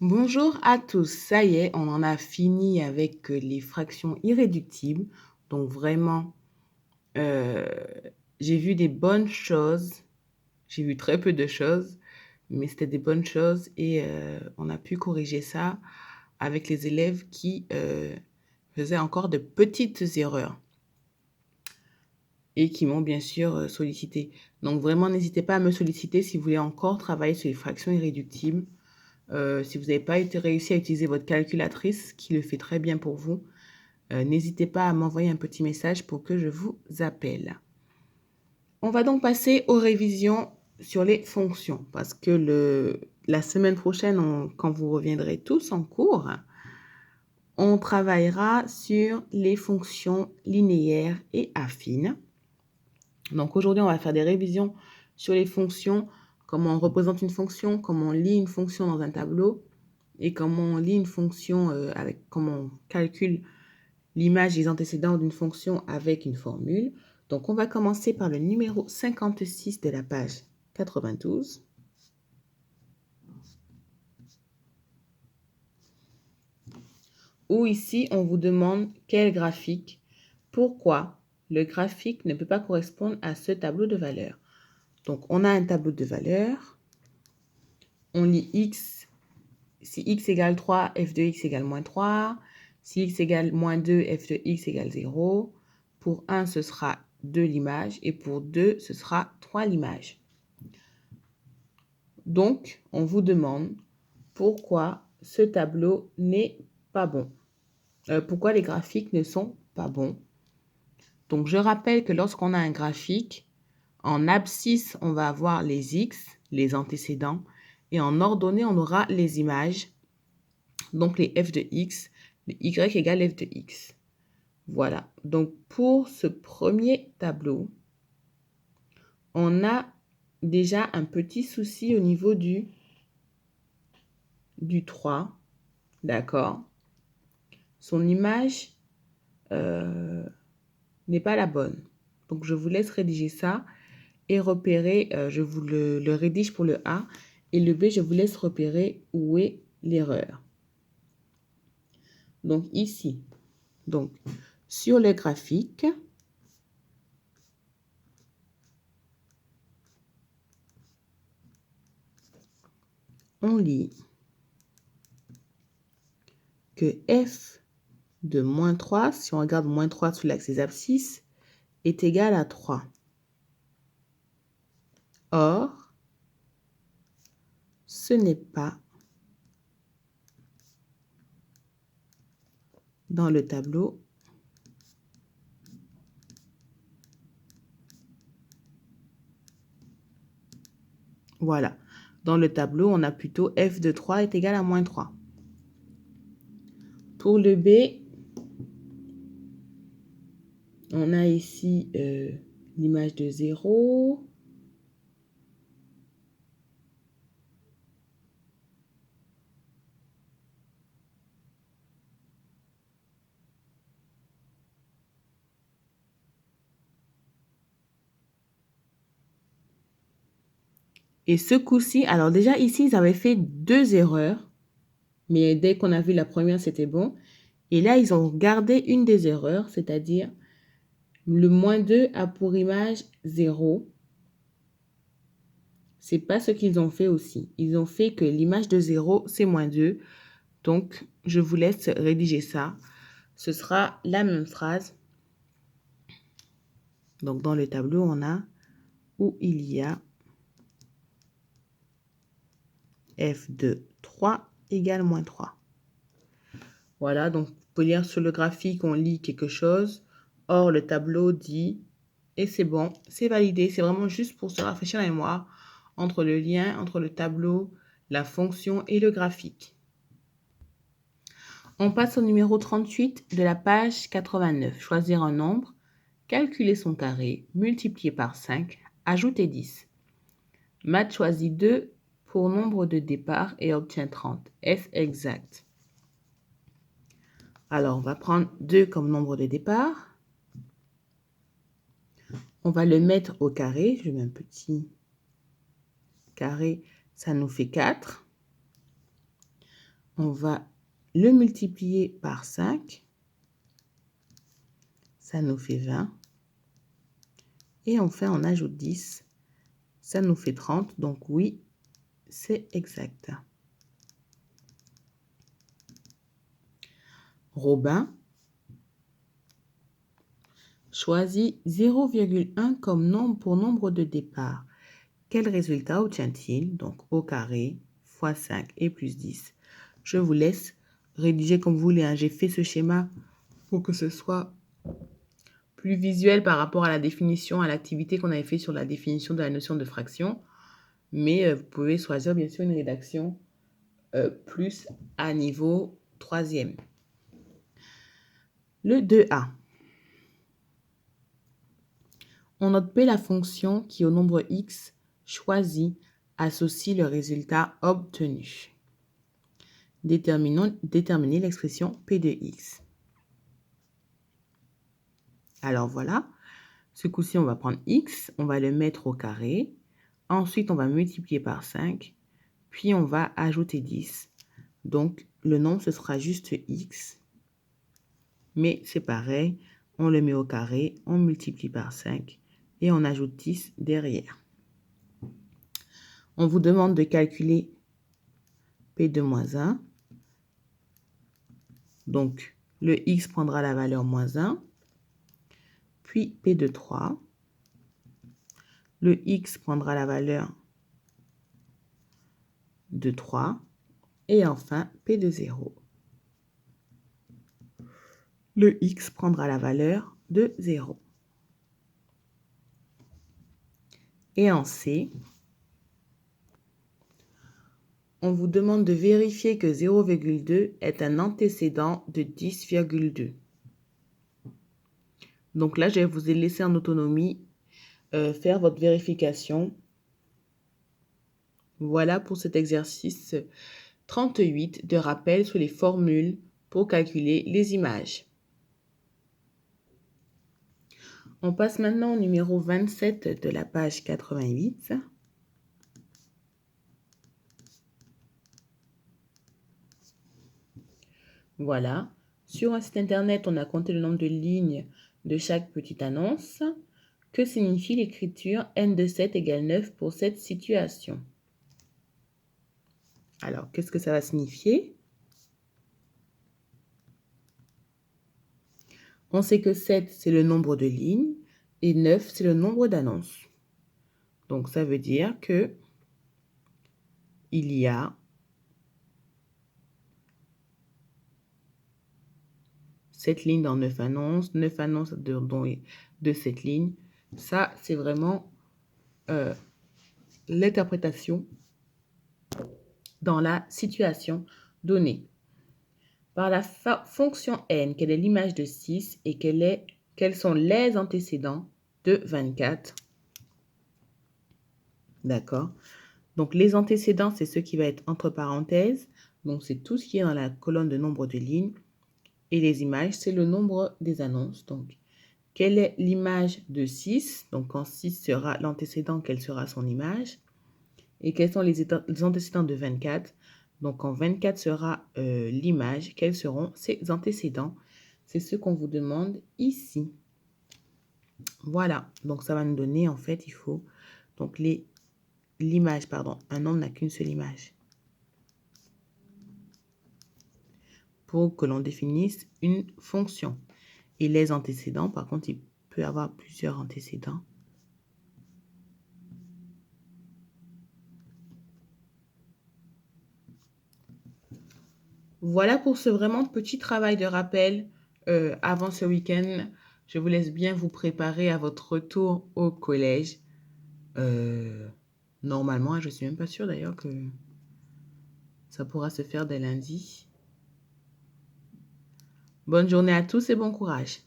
Bonjour à tous, ça y est, on en a fini avec les fractions irréductibles. Donc vraiment, euh, j'ai vu des bonnes choses, j'ai vu très peu de choses, mais c'était des bonnes choses et on a pu corriger ça avec les élèves qui faisaient encore de petites erreurs et qui m'ont bien sûr sollicité. Donc vraiment, n'hésitez pas à me solliciter si vous voulez encore travailler sur les fractions irréductibles. Si vous n'avez pas réussi à utiliser votre calculatrice, qui le fait très bien pour vous, n'hésitez pas à m'envoyer un petit message pour que je vous appelle. On va donc passer aux révisions sur les fonctions, parce que la semaine prochaine, quand vous reviendrez tous en cours, on travaillera sur les fonctions linéaires et affines. Donc aujourd'hui, on va faire des révisions sur les fonctions, comment on représente une fonction, comment on lit une fonction dans un tableau, et comment on lit une fonction comment on calcule l'image des antécédents d'une fonction avec une formule. Donc, on va commencer par le numéro 56 de la page 92. Où ici, on vous demande quel graphique, pourquoi le graphique ne peut pas correspondre à ce tableau de valeurs. Donc, on a un tableau de valeurs. On lit x. Si x égale 3, f de x égale moins 3. Si x égale moins 2, f de x égale 0. Pour 1, ce sera 2 l'image. Et pour 2, ce sera 3 l'image. Donc, on vous demande pourquoi ce tableau n'est pas bon. Pourquoi les graphiques ne sont pas bons. Donc, je rappelle que lorsqu'on a un graphique, en abscisse, on va avoir les x, les antécédents. Et en ordonnée, on aura les images. Donc, les f de x, le y égale f de x. Voilà. Donc, pour ce premier tableau, on a déjà un petit souci au niveau du 3. D'accord. Son image n'est pas la bonne. Donc, je vous laisse rédiger ça et repérer, je vous le rédige pour le A. Et le B, je vous laisse repérer où est l'erreur. Donc, ici, donc, sur le graphique, on lit que f de moins 3, si on regarde moins 3 sous l'axe des abscisses, est égal à 3. Or, ce n'est pas dans le tableau Voilà. Dans le tableau, on a plutôt f de 3 est égal à moins 3. Pour le B, on a ici l'image de 0. Et ce coup-ci, alors déjà ici, ils avaient fait 2 erreurs. Mais dès qu'on a vu la première, c'était bon. Et là, ils ont gardé une des erreurs, c'est-à-dire le moins 2 a pour image 0. C'est pas ce qu'ils ont fait aussi. Ils ont fait que l'image de 0, c'est moins 2. Donc, je vous laisse rédiger ça. Ce sera la même phrase. Donc, dans le tableau, on a où il y a f de 3 égale moins 3. Voilà, donc vous pouvez lire sur le graphique, on lit quelque chose. Or, le tableau dit, et c'est bon, c'est validé. C'est vraiment juste pour se rafraîchir la mémoire entre le lien entre le tableau, la fonction et le graphique. On passe au numéro 38 de la page 89. Choisir un nombre, calculer son carré, multiplier par 5, ajouter 10. Math choisit 2 pour nombre de départ et obtient 30. Est-ce exact? Alors, on va prendre 2 comme nombre de départ. On va le mettre au carré. Je mets un petit carré, ça nous fait 4. on va le multiplier par 5. Ça nous fait 20. Et enfin, on ajoute 10. Ça nous fait 30. Donc oui, c'est exact. Robin choisit 0,1 comme nombre pour nombre de départ. Quel résultat obtient-il? Donc au carré, fois 5 et plus 10. Je vous laisse rédiger comme vous voulez, hein. J'ai fait ce schéma pour que ce soit plus visuel par rapport à la définition, à l'activité qu'on avait fait sur la définition de la notion de fraction. Mais vous pouvez choisir bien sûr une rédaction plus à niveau 3e. Le 2a. On note P la fonction qui au nombre x choisi associe le résultat obtenu. Déterminez l'expression P de x. Alors voilà, ce coup-ci on va prendre x, on va le mettre au carré, ensuite on va multiplier par 5, puis on va ajouter 10. Donc le nombre ce sera juste x, mais c'est pareil, on le met au carré, on multiplie par 5 et on ajoute 10 derrière. On vous demande de calculer P de moins 1. Donc, le x prendra la valeur moins 1, puis P de 3. Le x prendra la valeur de 3. Et enfin, P de 0. Le x prendra la valeur de 0. Et en C, on vous demande de vérifier que 0,2 est un antécédent de 10,2. Donc là, je vous ai laissé en autonomie faire votre vérification. Voilà pour cet exercice 38 de rappel sur les formules pour calculer les images. On passe maintenant au numéro 27 de la page 88. Voilà. Sur un site internet, on a compté le nombre de lignes de chaque petite annonce. Que signifie l'écriture n de 7 égale 9 pour cette situation? Alors, qu'est-ce que ça va signifier? On sait que 7, c'est le nombre de lignes et 9, c'est le nombre d'annonces. Donc, ça veut dire que il y a 7 lignes dans 9 annonces de 7 lignes. Ça, c'est vraiment l'interprétation dans la situation donnée. Par la fonction n, quelle est l'image de 6 et quels sont les antécédents de 24? D'accord. Donc, les antécédents, c'est ce qui va être entre parenthèses. Donc, c'est tout ce qui est dans la colonne de nombre de lignes. Et les images, c'est le nombre des annonces. Donc, quelle est l'image de 6? Donc, quand 6 sera l'antécédent, quelle sera son image? Et quels sont les antécédents de 24? Donc, quand 24 sera l'image, quels seront ses antécédents? C'est ce qu'on vous demande ici. Voilà. Donc, ça va nous donner, en fait, il faut... Donc, l'image, pardon. Un nombre n'a qu'une seule image. Pour que l'on définisse une fonction. Et les antécédents, par contre, il peut y avoir plusieurs antécédents. Voilà pour ce vraiment petit travail de rappel avant ce week-end. Je vous laisse bien vous préparer à votre retour au collège. Normalement, je ne suis même pas sûre d'ailleurs que ça pourra se faire dès lundi. Bonne journée à tous et bon courage.